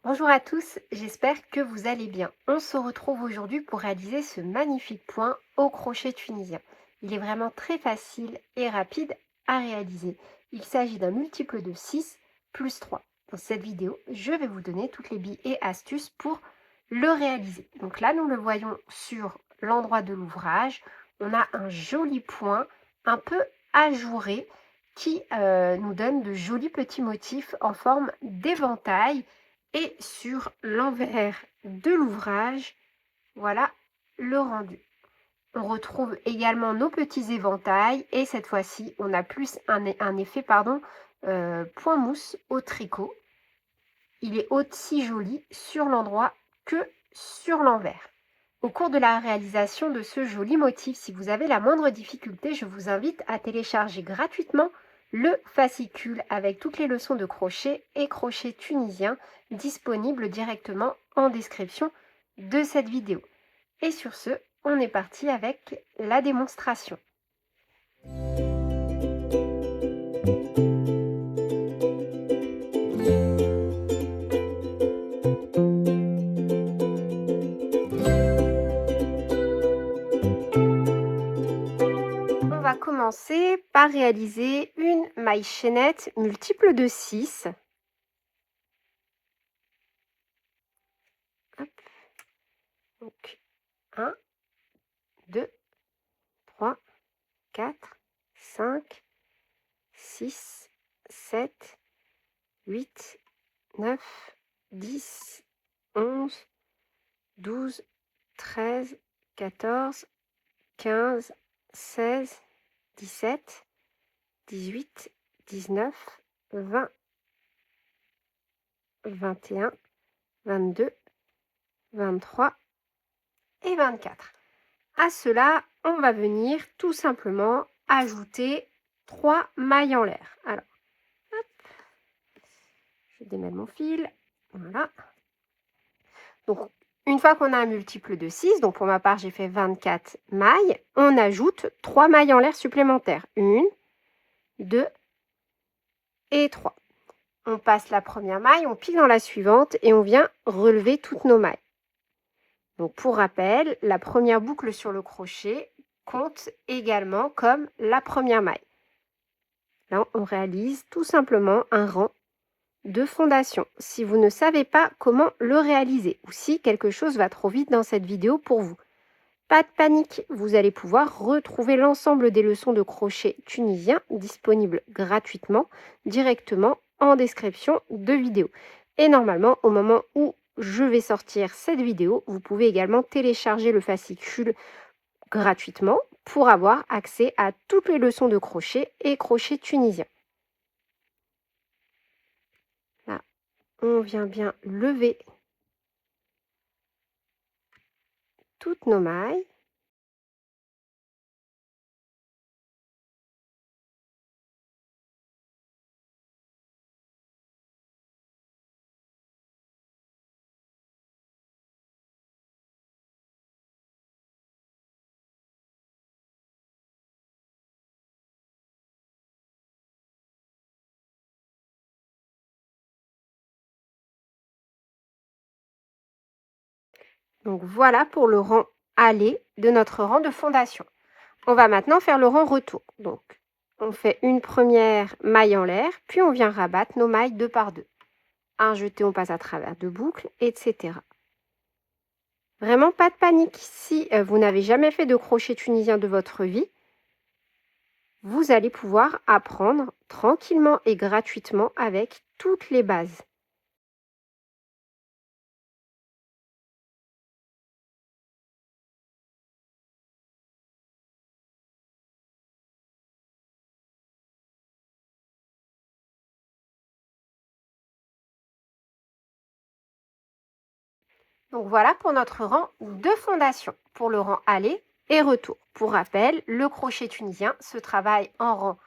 Bonjour à tous, j'espère que vous allez bien. On se retrouve aujourd'hui pour réaliser ce magnifique point au crochet tunisien. Il est vraiment très facile et rapide à réaliser. Il s'agit d'un multiple de 6 plus 3. Dans cette vidéo, je vais vous donner toutes les billes et astuces pour le réaliser. Donc là, nous le voyons sur l'endroit de l'ouvrage. On a un joli point un peu ajouré qui nous donne de jolis petits motifs en forme d'éventail. Et sur l'envers de l'ouvrage, voilà le rendu. On retrouve également nos petits éventails et cette fois-ci, on a plus un effet point mousse au tricot. Il est aussi joli sur l'endroit que sur l'envers. Au cours de la réalisation de ce joli motif, si vous avez la moindre difficulté, je vous invite à télécharger gratuitement le fascicule avec toutes les leçons de crochet et crochet tunisien disponibles directement en description de cette vidéo. Et sur ce, on est parti avec la démonstration. On va commencer par réaliser une maille chaînette multiple de 6. Hop. Donc 1, 2, 3, 4, 5, 6, 7, 8, 9, 10, 11, 12, 13, 14, 15, 16, 17, 18, 19, 20, 21, 22, 23 et 24. À cela, on va venir tout simplement ajouter 3 mailles en l'air. Alors, hop, je démêle mon fil. Voilà. Donc, une fois qu'on a un multiple de 6, donc pour ma part, j'ai fait 24 mailles, on ajoute 3 mailles en l'air supplémentaires. 1, 2 et 3. On passe la première maille, on pique dans la suivante et on vient relever toutes nos mailles. Donc, pour rappel, la première boucle sur le crochet compte également comme la première maille. Là, on réalise tout simplement un rang de fondation. Si vous ne savez pas comment le réaliser ou si quelque chose va trop vite dans cette vidéo pour vous, pas de panique, vous allez pouvoir retrouver l'ensemble des leçons de crochet tunisien disponibles gratuitement directement en description de vidéo. Et normalement, au moment où je vais sortir cette vidéo, vous pouvez également télécharger le fascicule gratuitement pour avoir accès à toutes les leçons de crochet et crochet tunisien. Là, on vient bien lever toutes nos mailles. Donc voilà pour le rang aller de notre rang de fondation. On va maintenant faire le rang retour. Donc, on fait une première maille en l'air, puis on vient rabattre nos mailles deux par deux. Un jeté, on passe à travers deux boucles, etc. Vraiment pas de panique. Si vous n'avez jamais fait de crochet tunisien de votre vie, vous allez pouvoir apprendre tranquillement et gratuitement avec toutes les bases. Donc voilà pour notre rang de fondation, pour le rang aller et retour. Pour rappel, le crochet tunisien se travaille en rang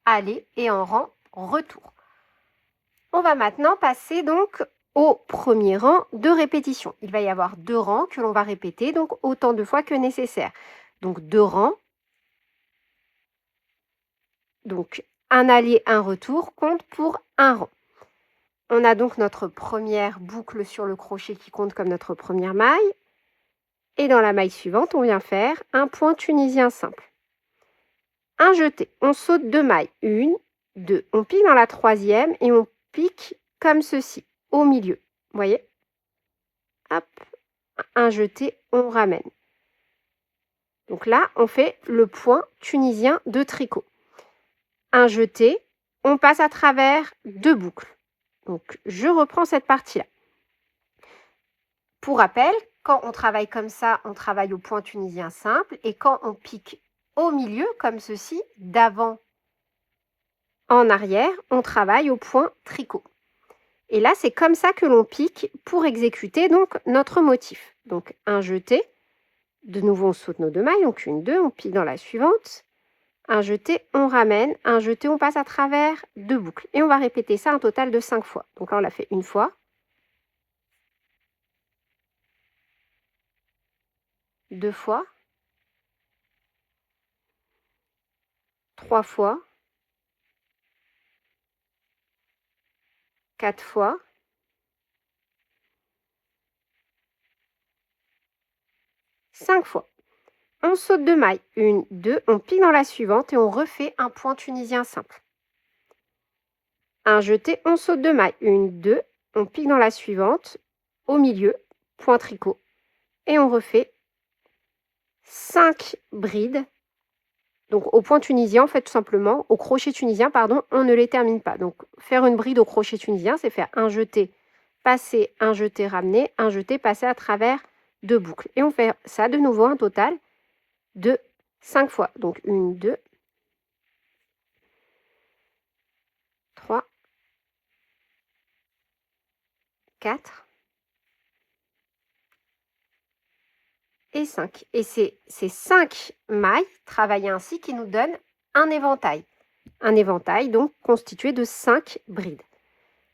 aller et en rang retour. On va maintenant passer donc au premier rang de répétition. Il va y avoir 2 rangs que l'on va répéter donc autant de fois que nécessaire. Donc 2 rangs. Donc un aller, un retour compte pour un rang. On a donc notre première boucle sur le crochet qui compte comme notre première maille. Et dans la maille suivante, on vient faire un point tunisien simple. Un jeté, on saute 2 mailles, 1, 2. On pique dans la troisième et on pique comme ceci, au milieu. Vous voyez? Hop, un jeté, on ramène. Donc là, on fait le point tunisien de tricot. Un jeté, on passe à travers 2 boucles. Donc, je reprends cette partie-là. Pour rappel, quand on travaille comme ça, on travaille au point tunisien simple. Et quand on pique au milieu, comme ceci, d'avant en arrière, on travaille au point tricot. Et là, c'est comme ça que l'on pique pour exécuter donc notre motif. Donc, un jeté. De nouveau, on saute nos 2 mailles. Donc, 1, 2, on pique dans la suivante. Un jeté, on ramène. Un jeté, on passe à travers 2 boucles. Et on va répéter ça un total de 5 fois. Donc là, on l'a fait une fois. 2 fois. 3 fois. 4 fois. 5 fois. On saute 2 mailles. 1, 2, on pique dans la suivante et on refait un point tunisien simple. Un jeté, on saute 2 mailles. 1, 2, on pique dans la suivante, au milieu, point tricot. Et on refait 5 brides. Donc au point tunisien, en fait, tout simplement, au crochet tunisien, pardon, on ne les termine pas. Donc faire une bride au crochet tunisien, c'est faire un jeté, passer, un jeté, ramener, un jeté, passer à travers 2 boucles. Et on fait ça de nouveau un total de 5 fois. Donc 1, 2, 3, 4 et 5. Et c'est ces 5 mailles travaillées ainsi qui nous donnent un éventail. Un éventail donc constitué de 5 brides.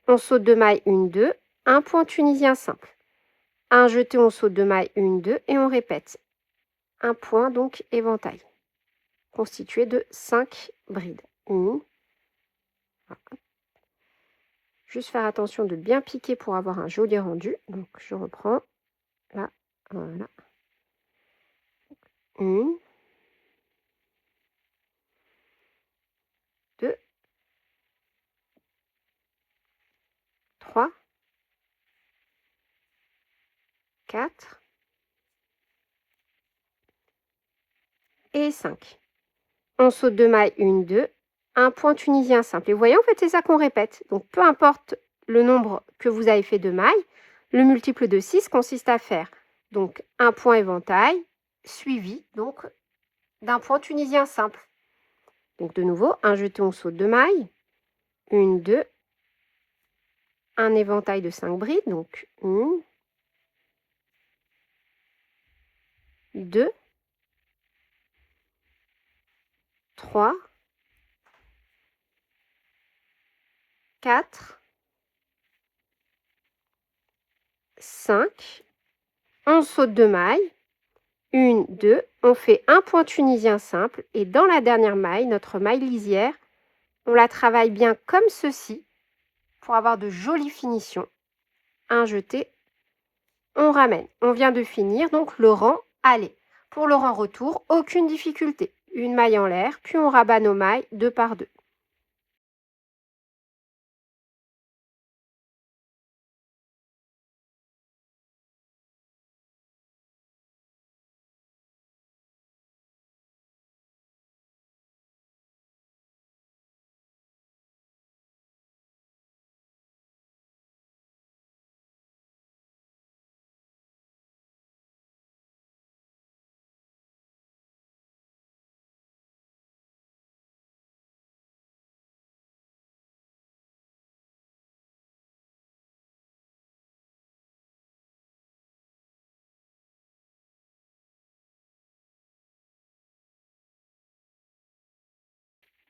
On saute 2 mailles, 1, 2, un point tunisien simple. Un jeté, on saute 2 mailles, 1, 2 et on répète. Un point donc éventail constitué de 5 brides. Une. Juste faire attention de bien piquer pour avoir un joli rendu. Donc je reprends là, voilà. 1, 2, 3, 4 et 5. On saute 2 mailles, 1, 2, un point tunisien simple. Et vous voyez, en fait, c'est ça qu'on répète. Donc peu importe le nombre que vous avez fait de mailles, le multiple de 6 consiste à faire donc un point éventail suivi donc d'un point tunisien simple. Donc de nouveau, un jeté, on saute 2 mailles, 1, 2, un éventail de 5 brides, donc 1, 2, 3, 4, 5, on saute 2 mailles, 1, 2, on fait un point tunisien simple et dans la dernière maille, notre maille lisière, on la travaille bien comme ceci pour avoir de jolies finitions. Un jeté, on ramène. On vient de finir donc le rang aller. Pour le rang retour, aucune difficulté. Une maille en l'air, puis on rabat nos mailles 2 par 2.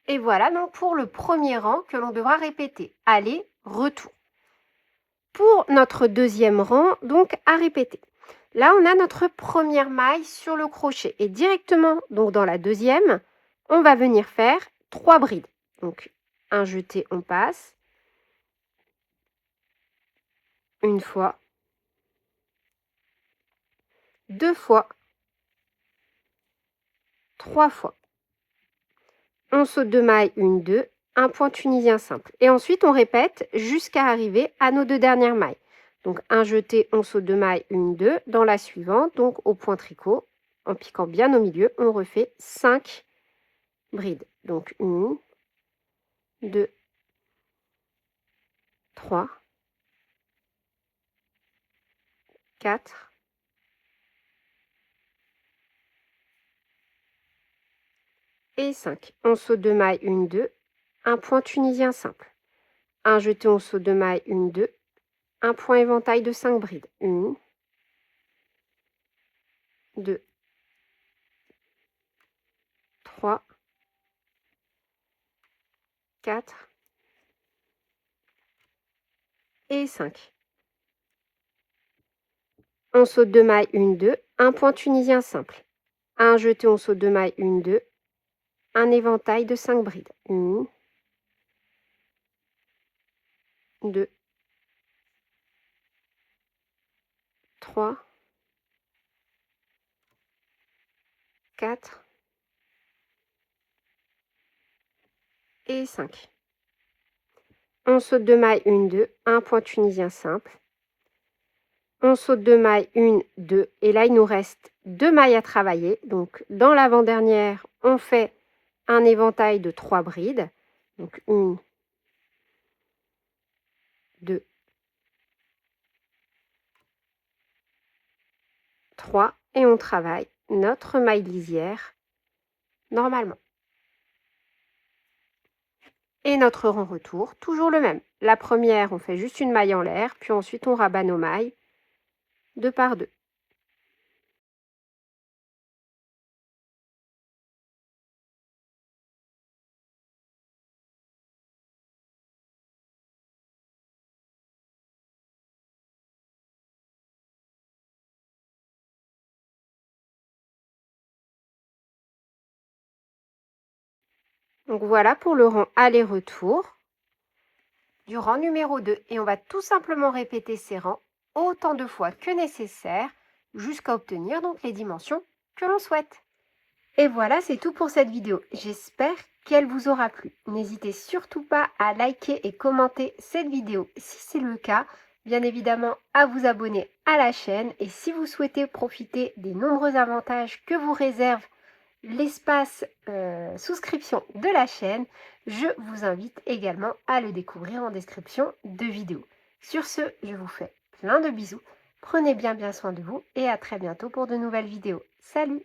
Et voilà donc pour le premier rang que l'on devra répéter. Aller, retour. Pour notre deuxième rang, donc à répéter. Là, on a notre première maille sur le crochet. Et directement, donc dans la deuxième, on va venir faire 3 brides. Donc, un jeté, on passe. une fois, 2 fois, 3 fois. On saute 2 mailles, 1, 2, un point tunisien simple. Et ensuite, on répète jusqu'à arriver à nos 2 dernières mailles. Donc, un jeté, on saute 2 mailles, 1, 2. Dans la suivante, donc au point tricot, en piquant bien au milieu, on refait 5 brides. Donc, 1, 2, 3, 4, et 5. On saute 2 mailles, 1, 2, un point tunisien simple. Un jeté, on saute 2 mailles, 1, 2, un point éventail de 5 brides. 1, 2, 3, 4 et 5. On saute 2 mailles, 1, 2, un point tunisien simple. Un jeté, on saute 2 mailles, 1, 2, un éventail de 5 brides. 1, 2, 3, 4 et 5. On saute 2 mailles, 1, 2, un point tunisien simple. On saute 2 mailles, 1, 2, et là il nous reste 2 mailles à travailler. Donc dans l'avant-dernière, on fait un éventail de 3 brides. Donc 1, 2, 3, et on travaille notre maille lisière normalement. Et notre rang retour, toujours le même. La première, on fait juste une maille en l'air, puis ensuite on rabat nos mailles 2 par 2. Donc voilà pour le rang aller-retour du rang numéro 2. Et on va tout simplement répéter ces rangs autant de fois que nécessaire jusqu'à obtenir donc les dimensions que l'on souhaite. Et voilà, c'est tout pour cette vidéo. J'espère qu'elle vous aura plu. N'hésitez surtout pas à liker et commenter cette vidéo si c'est le cas. Bien évidemment, à vous abonner à la chaîne. Et si vous souhaitez profiter des nombreux avantages que vous réserve l'espace souscription de la chaîne, je vous invite également à le découvrir en description de vidéo. Sur ce, je vous fais plein de bisous. Prenez bien soin de vous et à très bientôt pour de nouvelles vidéos. Salut!